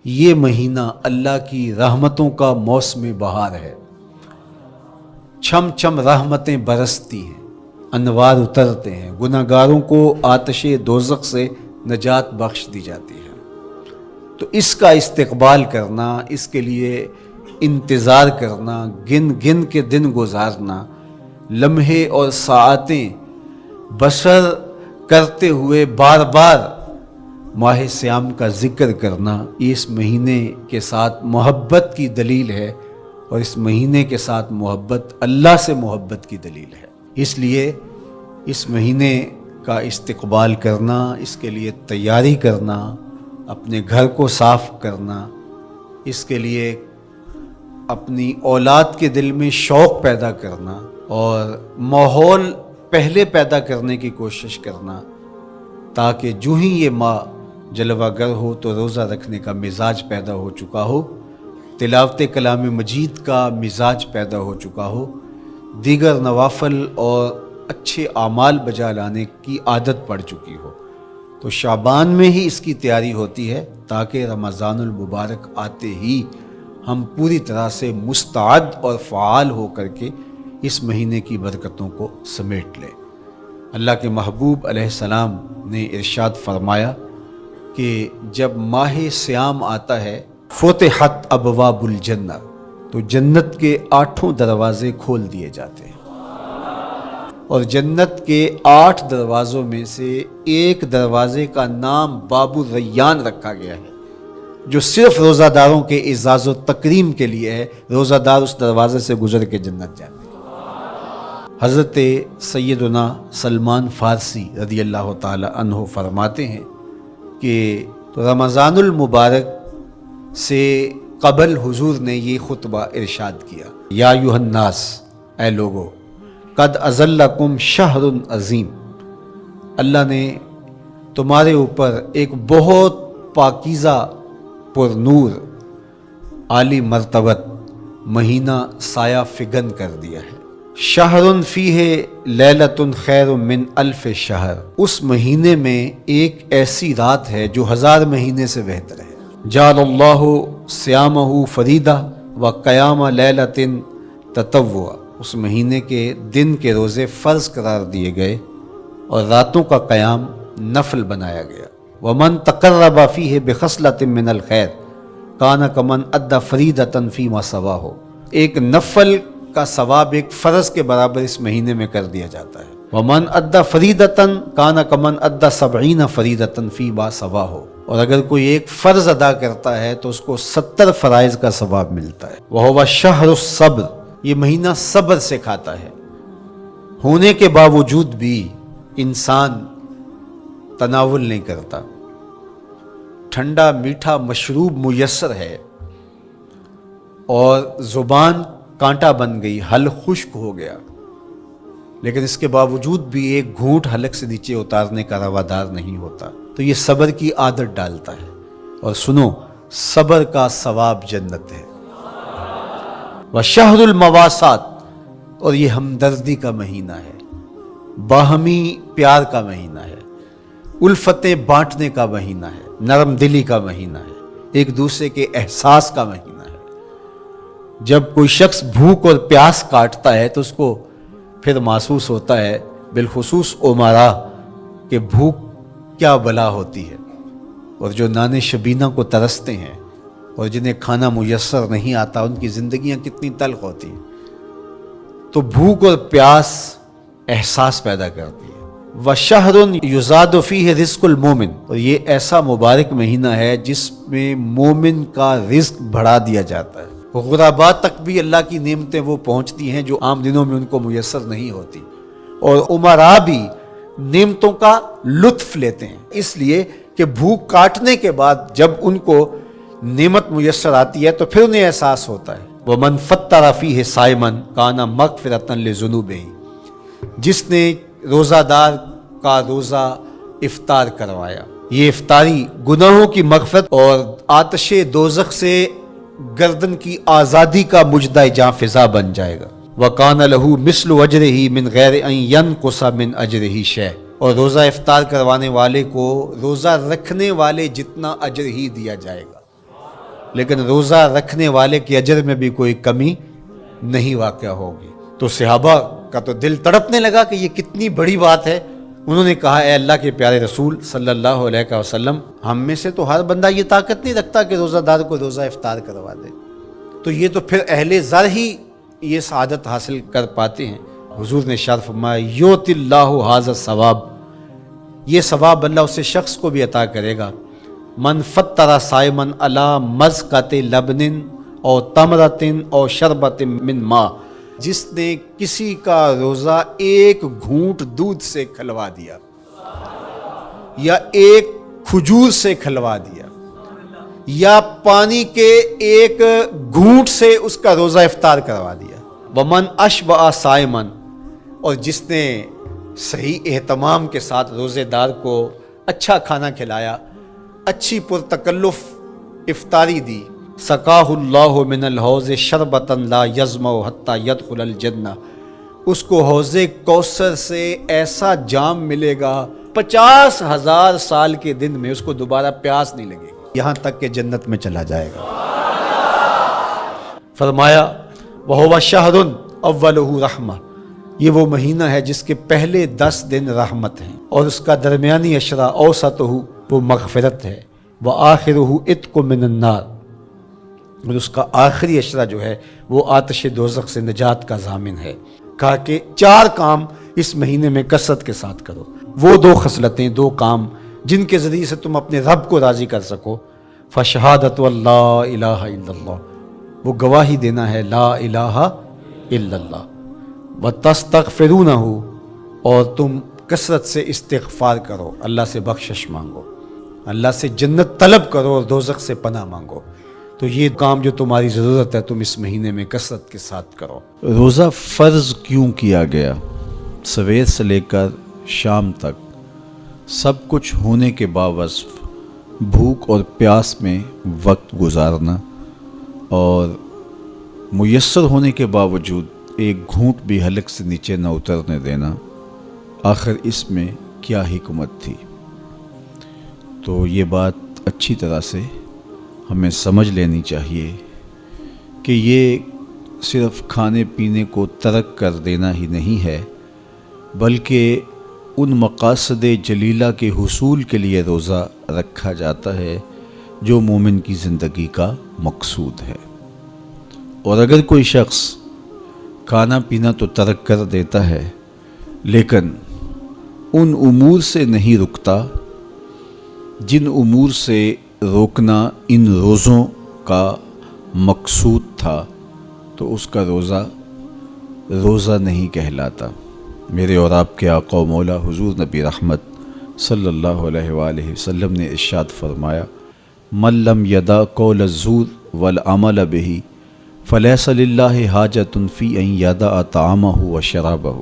یہ مہینہ اللہ کی رحمتوں کا موسم بہار ہے۔ چھم چھم رحمتیں برستی ہیں، انوار اترتے ہیں، گناہگاروں کو آتش دوزخ سے نجات بخش دی جاتی ہے۔ تو اس کا استقبال کرنا، اس کے لیے انتظار کرنا، گن گن کے دن گزارنا، لمحے اور ساعتیں بسر کرتے ہوئے بار بار ماہ سیام کا ذکر کرنا، یہ اس مہینے کے ساتھ محبت کی دلیل ہے، اور اس مہینے کے ساتھ محبت اللہ سے محبت کی دلیل ہے۔ اس لیے اس مہینے کا استقبال کرنا، اس کے لیے تیاری کرنا، اپنے گھر کو صاف کرنا، اس کے لیے اپنی اولاد کے دل میں شوق پیدا کرنا اور ماحول پہلے پیدا کرنے کی کوشش کرنا، تاکہ جو ہی یہ ماہ جلوہ گر ہو تو روزہ رکھنے کا مزاج پیدا ہو چکا ہو، تلاوت کلام مجید کا مزاج پیدا ہو چکا ہو، دیگر نوافل اور اچھے اعمال بجا لانے کی عادت پڑ چکی ہو۔ تو شعبان میں ہی اس کی تیاری ہوتی ہے، تاکہ رمضان المبارک آتے ہی ہم پوری طرح سے مستعد اور فعال ہو کر کے اس مہینے کی برکتوں کو سمیٹ لیں۔ اللہ کے محبوب علیہ السلام نے ارشاد فرمایا کہ جب ماہ سیام آتا ہے فتحت ابواب الجنہ، تو جنت کے 8 دروازے کھول دیے جاتے ہیں، اور جنت کے 8 دروازوں میں سے ایک دروازے کا نام باب الریان رکھا گیا ہے، جو صرف روزہ داروں کے اعزاز و تکریم کے لیے ہے۔ روزہ دار اس دروازے سے گزر کے جنت جاتے ہیں۔ حضرت سیدنا سلمان فارسی رضی اللہ تعالی عنہ فرماتے ہیں کہ رمضان المبارک سے قبل حضور نے یہ خطبہ ارشاد کیا، یا ایھا الناس، اے لوگو، قد اظلکم شہر عظیم، اللہ نے تمہارے اوپر ایک بہت پاکیزہ، پر نور، عالی مرتبت مہینہ سایہ فگن کر دیا ہے۔ شہر فیہ لیلۃ خیر من الف شہر، اس مہینے میں ایک ایسی رات ہے جو 1000 مہینے سے بہتر ہے۔ جعل اللہ صیامہ فریدہ و قیام لیلۃ تطوع، اس مہینے کے دن کے روزے فرض قرار دیے گئے اور راتوں کا قیام نفل بنایا گیا۔ ومن تقرب فیہ بخصلۃ من الخیر کان کمن ادی فریدۃ فیما سواہ، ایک نفل کا ثواب ایک فرض کے برابر اس مہینے میں کر دیا جاتا ہے۔ ومن ادی فریدۃ کان کمن ادی 70 فریدۃ فیما سواہ، اور اگر کوئی ایک فرض ادا کرتا ہے تو اس کو 70 فرائض کا ثواب ملتا ہے۔ وہو شہر الصبر، یہ مہینہ صبر سکھاتا ہے، ہونے کے باوجود بھی انسان تناول نہیں کرتا۔ ٹھنڈا میٹھا مشروب میسر ہے اور زبان کانٹا بن گئی، حلق خشک ہو گیا، لیکن اس کے باوجود بھی ایک گھونٹ حلق سے نیچے اتارنے کا روادار نہیں ہوتا، تو یہ صبر کی عادت ڈالتا ہے۔ اور سنو، صبر کا ثواب جنت ہے۔ وشہر المواسات، اور یہ ہمدردی کا مہینہ ہے، باہمی پیار کا مہینہ ہے، الفتیں بانٹنے کا مہینہ ہے، نرم دلی کا مہینہ ہے، ایک دوسرے کے احساس کا مہینہ ہے۔ جب کوئی شخص بھوک اور پیاس کاٹتا ہے تو اس کو پھر محسوس ہوتا ہے، بالخصوص امراء، کہ بھوک کیا بلا ہوتی ہے، اور جو نان شبینہ کو ترستے ہیں اور جنہیں کھانا میسر نہیں آتا، ان کی زندگیاں کتنی تلخ ہوتی ہیں۔ تو بھوک اور پیاس احساس پیدا کرتی ہے۔ وَشَهْرٌ يُزَادُ فِيهِ رِزْقُ الْمُؤْمِنِ، اور یہ ایسا مبارک مہینہ ہے جس میں مومن کا رزق بڑھا دیا جاتا ہے۔ غرباء تک بھی اللہ کی نعمتیں وہ پہنچتی ہیں جو عام دنوں میں ان کو میسر نہیں ہوتی، اور امراء بھی نعمتوں کا لطف لیتے ہیں، اس لیے کہ بھوک کاٹنے کے بعد جب ان کو نعمت میسر آتی ہے تو پھر انہیں احساس ہوتا ہے۔ وَمَنْ فَطَّرَ فِيهِ صَائِمًا كَانَ مَغْفِرَةً لِذُنُوبِهِ، جس نے روزہ دار کا روزہ افطار کروایا، یہ افطاری گناہوں کی مغفرت اور آتش دوزخ سے گردن کی آزادی کا مجدہ جاں فضا بن جائے گا۔ وَقَانَ لَهُ مِثْلُ أَجْرِهِ مِنْ غَيْرِ أَنْ يَنْقُصَ مِنْ أَجْرِهِ شَيْءٌ، اور روزہ افطار کروانے والے کو روزہ رکھنے والے جتنا اجر ہی دیا جائے گا۔ لیکن روزہ رکھنے والے کے اجر میں بھی کوئی کمی نہیں واقع ہوگی۔ تو صحابہ کا تو دل تڑپنے لگا کہ یہ کتنی بڑی بات ہے۔ انہوں نے کہا اے اللہ کے پیارے رسول صلی اللہ علیہ وسلم، ہم میں سے تو ہر بندہ یہ طاقت نہیں رکھتا کہ روزہ دار کو روزہ افطار کروا دے، تو یہ تو پھر اہل زر ہی یہ سعادت حاصل کر پاتے ہیں۔ حضور نے ارشاد فرمایا یؤتی اللہ ھذا الثواب، یہ ثواب اللہ اسے شخص کو بھی عطا کرے گا، من فطر صائما علی مزقۃ لبن او تمرۃ او شربۃ من ماء، جس نے کسی کا روزہ ایک گھونٹ دودھ سے کھلوا دیا یا ایک کھجور سے کھلوا دیا یا پانی کے ایک گھونٹ سے اس کا روزہ افطار کروا دیا، ومن اشبع صائما، اور جس نے صحیح اہتمام کے ساتھ روزے دار کو اچھا کھانا کھلایا، اچھی پرتکلف افطاری دی، سقاہ اللہ من الحوض شربتا لا یظمأ حتی یدخل الجنہ، اس کو حوض کوثر سے ایسا جام ملے گا 50,000 سال کے دن میں اس کو دوبارہ پیاس نہیں لگے گی، یہاں تک کہ جنت میں چلا جائے گا۔ فرمایا وَهُوَ شَهْرٌ أَوَّلُهُ رَحْمَةٌ، یہ وہ مہینہ ہے جس کے پہلے 10 دن رحمت ہیں، اور اس کا درمیانی عشرہ اوسطہ وہ مغفرت ہے، وآخرہ عتق من النار، اور اس کا آخری عشرہ جو ہے وہ آتش دوزخ سے نجات کا ضامن ہے۔ کہا کہ 4 کام اس مہینے میں کثرت کے ساتھ کرو، وہ 2 خصلتیں، 2 کام جن کے ذریعے سے تم اپنے رب کو راضی کر سکو، فشہادۃ اللہ الہ الا اللہ، وہ گواہی دینا ہے لا الہ الا اللہ، وتستغفرونہ، اور تم کثرت سے استغفار کرو، اللہ سے بخشش مانگو، اللہ سے جنت طلب کرو اور دوزخ سے پناہ مانگو۔ تو یہ کام جو تمہاری ضرورت ہے تم اس مہینے میں کثرت کے ساتھ کرو۔ روزہ فرض کیوں کیا گیا؟ سویر سے لے کر شام تک سب کچھ ہونے کے باوصف بھوک اور پیاس میں وقت گزارنا اور میسر ہونے کے باوجود ایک گھونٹ بھی حلق سے نیچے نہ اترنے دینا، آخر اس میں کیا حکمت تھی؟ تو یہ بات اچھی طرح سے ہمیں سمجھ لینی چاہیے کہ یہ صرف کھانے پینے کو ترک کر دینا ہی نہیں ہے، بلکہ ان مقاصد جلیلہ کے حصول کے لیے روزہ رکھا جاتا ہے جو مومن کی زندگی کا مقصود ہے۔ اور اگر کوئی شخص کھانا پینا تو ترک کر دیتا ہے لیکن ان امور سے نہیں رکتا جن امور سے روکنا ان روزوں کا مقصود تھا، تو اس کا روزہ نہیں کہلاتا۔ میرے اور آپ کے آقا و مولا حضور نبی رحمت صلی اللہ علیہ وآلہ وسلم نے ارشاد فرمایا من لم یدع قول الزور والعمل به فلیس للہ حاجۃ فی ان یدع طعامہ وشرابہ،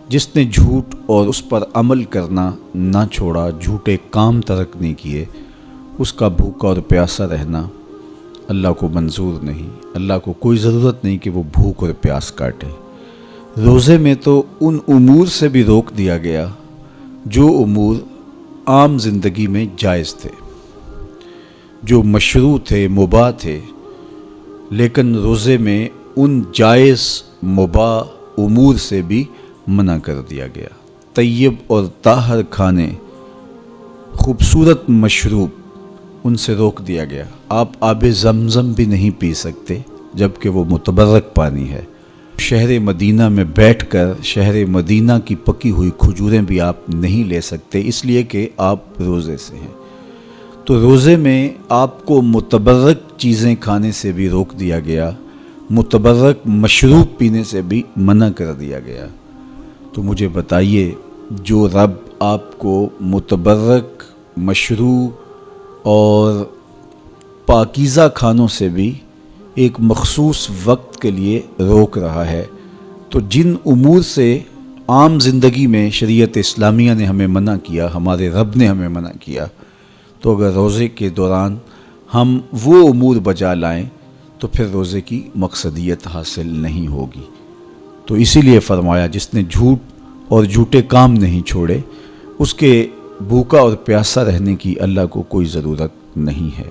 جس نے جھوٹ اور اس پر عمل کرنا نہ چھوڑا، جھوٹے کام ترک نہیں کیے، اس کا بھوکا اور پیاسا رہنا اللہ کو منظور نہیں، اللہ کو کوئی ضرورت نہیں کہ وہ بھوک اور پیاس کاٹے۔ روزے میں تو ان امور سے بھی روک دیا گیا جو امور عام زندگی میں جائز تھے، جو مشروع تھے، مباح تھے، لیکن روزے میں ان جائز مباح امور سے بھی منع کر دیا گیا۔ طیب اور طاہر کھانے، خوبصورت مشروب، ان سے روک دیا گیا۔ آپ آب زمزم بھی نہیں پی سکتے جبکہ وہ متبرک پانی ہے۔ شہر مدینہ میں بیٹھ کر شہر مدینہ کی پکی ہوئی کھجوریں بھی آپ نہیں لے سکتے، اس لیے کہ آپ روزے سے ہیں۔ تو روزے میں آپ کو متبرک چیزیں کھانے سے بھی روک دیا گیا، متبرک مشروب پینے سے بھی منع کر دیا گیا۔ تو مجھے بتائیے، جو رب آپ کو متبرک، مشروع اور پاکیزہ کھانوں سے بھی ایک مخصوص وقت کے لیے روک رہا ہے، تو جن امور سے عام زندگی میں شریعت اسلامیہ نے ہمیں منع کیا، ہمارے رب نے ہمیں منع کیا، تو اگر روزے کے دوران ہم وہ امور بجا لائیں تو پھر روزے کی مقصدیت حاصل نہیں ہوگی۔ تو اسی لیے فرمایا جس نے جھوٹ اور جھوٹے کام نہیں چھوڑے، اس کے بھوکا اور پیاسا رہنے کی اللہ کو کوئی ضرورت نہیں ہے۔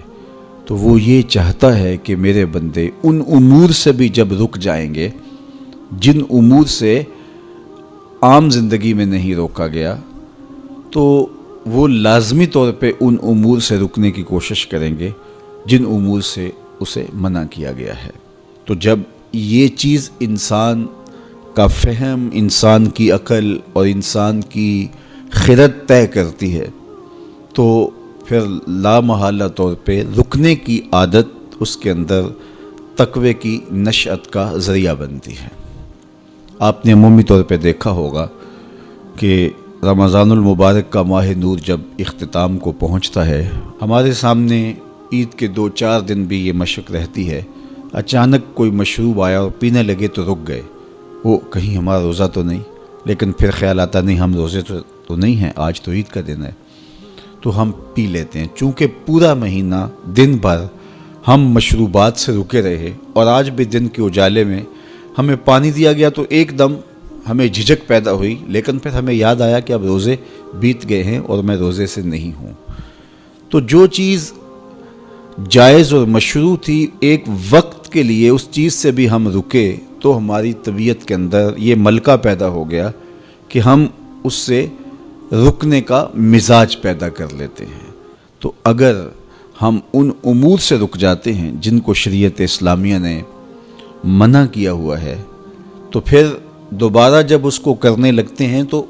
تو وہ یہ چاہتا ہے کہ میرے بندے ان امور سے بھی جب رک جائیں گے جن امور سے عام زندگی میں نہیں روکا گیا، تو وہ لازمی طور پہ ان امور سے رکنے کی کوشش کریں گے جن امور سے اسے منع کیا گیا ہے۔ تو جب یہ چیز انسان کا فہم، انسان کی عقل اور انسان کی خرد طے کرتی ہے، تو پھر لا محالہ طور پہ رکنے کی عادت اس کے اندر تقوی کی نشأت کا ذریعہ بنتی ہے۔ آپ نے عمومی طور پہ دیکھا ہوگا کہ رمضان المبارک کا ماہ نور جب اختتام کو پہنچتا ہے، ہمارے سامنے عید کے 2-4 دن بھی یہ مشق رہتی ہے، اچانک کوئی مشروب آیا اور پینے لگے تو رک گئے، وہ کہیں ہمارا روزہ تو نہیں، لیکن پھر خیال آتا نہیں ہم روزے تو نہیں ہیں، آج تو عید کا دن ہے، تو ہم پی لیتے ہیں۔ چونکہ پورا مہینہ دن بھر ہم مشروبات سے رکے رہے اور آج بھی دن کے اجالے میں ہمیں پانی دیا گیا تو ایک دم ہمیں جھجک پیدا ہوئی، لیکن پھر ہمیں یاد آیا کہ اب روزے بیت گئے ہیں اور میں روزے سے نہیں ہوں۔ تو جو چیز جائز اور مشروع تھی، ایک وقت کے لیے اس چیز سے بھی ہم رکے تو ہماری طبیعت کے اندر یہ ملکہ پیدا ہو گیا کہ ہم اس سے رکنے کا مزاج پیدا کر لیتے ہیں۔ تو اگر ہم ان امور سے رک جاتے ہیں جن کو شریعت اسلامیہ نے منع کیا ہوا ہے، تو پھر دوبارہ جب اس کو کرنے لگتے ہیں تو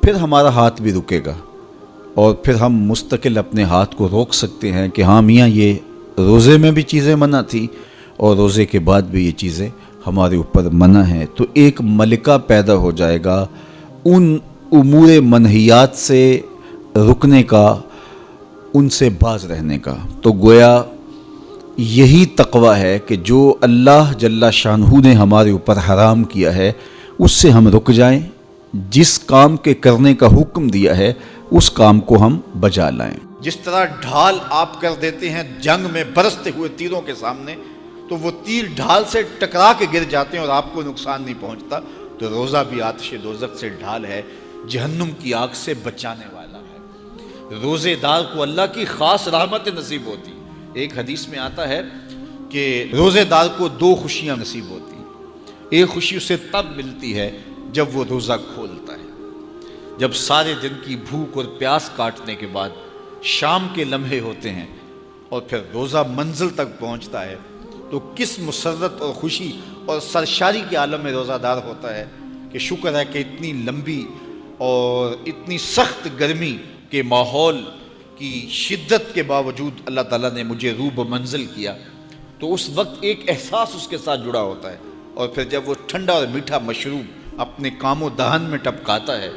پھر ہمارا ہاتھ بھی رکے گا، اور پھر ہم مستقل اپنے ہاتھ کو روک سکتے ہیں کہ ہاں میاں یہ روزے میں بھی چیزیں منع تھی اور روزے کے بعد بھی یہ چیزیں ہمارے اوپر منع ہیں۔ تو ایک ملکہ پیدا ہو جائے گا ان امور منہیات سے رکنے کا، ان سے باز رہنے کا۔ تو گویا یہی تقوی ہے کہ جو اللہ جل شانہ نے ہمارے اوپر حرام کیا ہے اس سے ہم رک جائیں، جس کام کے کرنے کا حکم دیا ہے اس کام کو ہم بجا لائیں۔ جس طرح ڈھال آپ کر دیتے ہیں جنگ میں برستے ہوئے تیروں کے سامنے، تو وہ تیر ڈھال سے ٹکرا کے گر جاتے ہیں اور آپ کو نقصان نہیں پہنچتا، تو روزہ بھی آتش دوزخ سے ڈھال ہے، جہنم کی آگ سے بچانے والا ہے۔ روزے دار کو اللہ کی خاص رحمت نصیب ہوتی ہے۔ ایک حدیث میں آتا ہے کہ روزے دار کو 2 خوشیاں نصیب ہوتی ہیں۔ ایک خوشی اسے تب ملتی ہے جب وہ روزہ کھولتا ہے، جب سارے دن کی بھوک اور پیاس کاٹنے کے بعد شام کے لمحے ہوتے ہیں اور پھر روزہ منزل تک پہنچتا ہے، تو کس مسرت اور خوشی اور سرشاری کے عالم میں روزہ دار ہوتا ہے کہ شکر ہے کہ اتنی لمبی اور اتنی سخت گرمی کے ماحول کی شدت کے باوجود اللہ تعالیٰ نے مجھے روب منزل کیا۔ تو اس وقت ایک احساس اس کے ساتھ جڑا ہوتا ہے، اور پھر جب وہ ٹھنڈا اور میٹھا مشروب اپنے کام و دہن میں ٹپکاتا ہے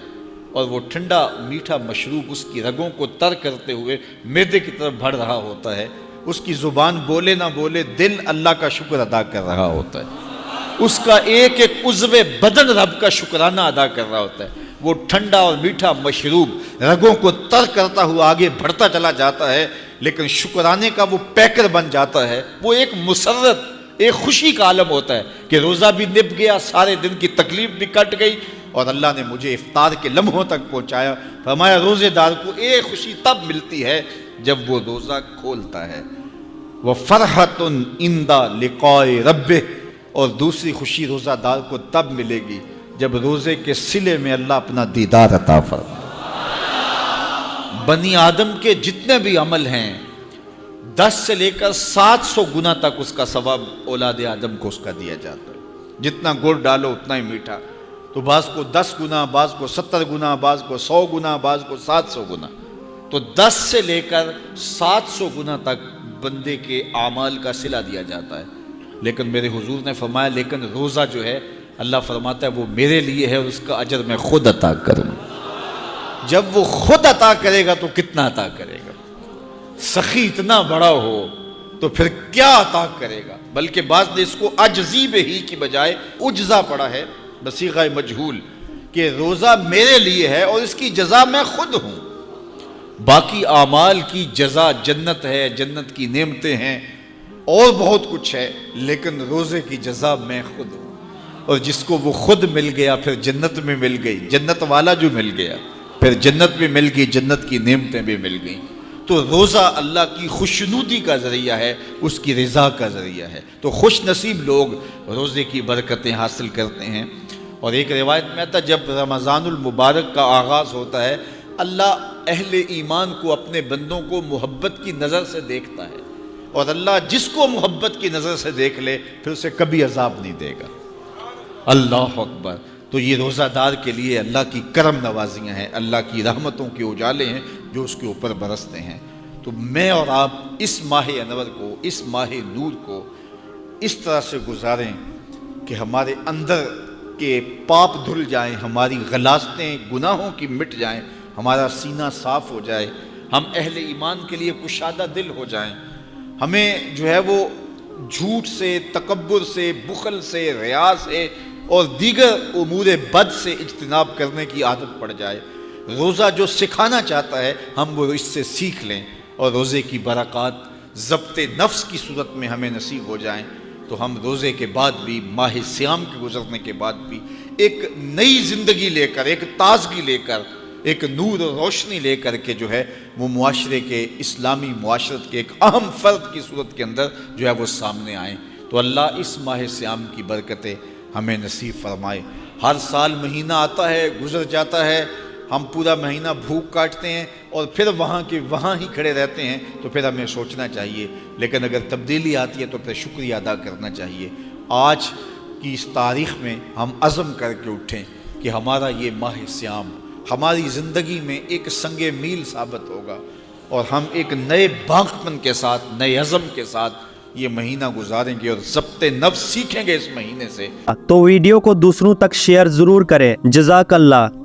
اور وہ ٹھنڈا میٹھا مشروب اس کی رگوں کو تر کرتے ہوئے معدے کی طرف بڑھ رہا ہوتا ہے، اس کی زبان بولے نہ بولے دل اللہ کا شکر ادا کر رہا ہوتا ہے، اس کا ایک ایک عضو بدن رب کا شکرانہ ادا کر رہا ہوتا ہے۔ وہ ٹھنڈا اور میٹھا مشروب رگوں کو تر کرتا ہوا آگے بڑھتا چلا جاتا ہے، لیکن شکرانے کا وہ پیکر بن جاتا ہے۔ وہ ایک مسرت، ایک خوشی کا عالم ہوتا ہے کہ روزہ بھی نب گیا، سارے دن کی تکلیف بھی کٹ گئی، اور اللہ نے مجھے افطار کے لمحوں تک پہنچایا۔ فرمایا روزے دار کو ایک خوشی تب ملتی ہے جب وہ روزہ کھولتا ہے، وَفَرْحَةٌ عِنْدَ لِقَاءِ رَبِّهِ، اور دوسری خوشی روزہ دار کو تب ملے گی جب روزے کے صلے میں اللہ اپنا دیدار عطا فرمائے۔ بنی آدم کے جتنے بھی عمل ہیں 10 سے لے کر 700 گنا تک اس کا ثواب اولاد آدم کو اس کا دیا جاتا ہے۔ جتنا گڑ ڈالو اتنا ہی میٹھا، تو بعض کو 10 گنا، بعض کو 70 گنا، بعض کو 100 گنا، بعض کو 700 گنا، تو 10 سے لے کر 700 گنا تک بندے کے اعمال کا صلہ دیا جاتا ہے۔ لیکن میرے حضور نے فرمایا لیکن روزہ جو ہے اللہ فرماتا ہے وہ میرے لیے ہے اور اس کا اجر میں خود عطا کروں۔ جب وہ خود عطا کرے گا تو کتنا عطا کرے گا؟ سخی اتنا بڑا ہو تو پھر کیا عطا کرے گا؟ بلکہ بعض نے اس کو عجزی ہی کی بجائے اجزا پڑھا ہے بصیغہ مجہول، کہ روزہ میرے لیے ہے اور اس کی جزا میں خود ہوں۔ باقی اعمال کی جزا جنت ہے، جنت کی نعمتیں ہیں اور بہت کچھ ہے، لیکن روزے کی جزا میں خود ہوں۔ اور جس کو وہ خود مل گیا پھر جنت میں مل گئی، جنت والا جو مل گیا پھر جنت بھی مل گئی، جنت کی نعمتیں بھی مل گئیں۔ تو روزہ اللہ کی خوشنودی کا ذریعہ ہے، اس کی رضا کا ذریعہ ہے۔ تو خوش نصیب لوگ روزے کی برکتیں حاصل کرتے ہیں۔ اور ایک روایت میں آتا ہے جب رمضان المبارک کا آغاز ہوتا ہے، اللہ اہل ایمان کو، اپنے بندوں کو محبت کی نظر سے دیکھتا ہے، اور اللہ جس کو محبت کی نظر سے دیکھ لے پھر اسے کبھی عذاب نہیں دے گا۔ اللہ اکبر۔ تو یہ روزہ دار کے لیے اللہ کی کرم نوازیاں ہیں، اللہ کی رحمتوں کے اجالے ہیں جو اس کے اوپر برستے ہیں۔ تو میں اور آپ اس ماہ انور کو، اس ماہ نور کو اس طرح سے گزاریں کہ ہمارے اندر کے پاپ دھل جائیں، ہماری غلاظتیں گناہوں کی مٹ جائیں، ہمارا سینہ صاف ہو جائے، ہم اہل ایمان کے لیے کشادہ دل ہو جائیں، ہمیں جو ہے وہ جھوٹ سے، تکبر سے، بخل سے، ریا سے اور دیگر امور بد سے اجتناب کرنے کی عادت پڑ جائے۔ روزہ جو سکھانا چاہتا ہے ہم وہ اس سے سیکھ لیں، اور روزے کی برکات ضبط نفس کی صورت میں ہمیں نصیب ہو جائیں، تو ہم روزے کے بعد بھی، ماہ صیام کے گزرنے کے بعد بھی ایک نئی زندگی لے کر، ایک تازگی لے کر، ایک نور و روشنی لے کر کے جو ہے وہ معاشرے کے، اسلامی معاشرت کے ایک اہم فرد کی صورت کے اندر جو ہے وہ سامنے آئیں۔ تو اللہ اس ماہ صیام کی برکتیں ہمیں نصیب فرمائے۔ ہر سال مہینہ آتا ہے، گزر جاتا ہے، ہم پورا مہینہ بھوک کاٹتے ہیں اور پھر وہاں کے وہاں ہی کھڑے رہتے ہیں، تو پھر ہمیں سوچنا چاہیے، لیکن اگر تبدیلی آتی ہے تو پھر شکریہ ادا کرنا چاہیے۔ آج کی اس تاریخ میں ہم عزم کر کے اٹھیں کہ ہمارا یہ ماہ صیام ہماری زندگی میں ایک سنگ میل ثابت ہوگا، اور ہم ایک نئے باغپن کے ساتھ، نئے عزم کے ساتھ یہ مہینہ گزاریں گے اور ضبط نفس سیکھیں گے اس مہینے سے۔ تو ویڈیو کو دوسروں تک شیئر ضرور کریں۔ جزاک اللہ۔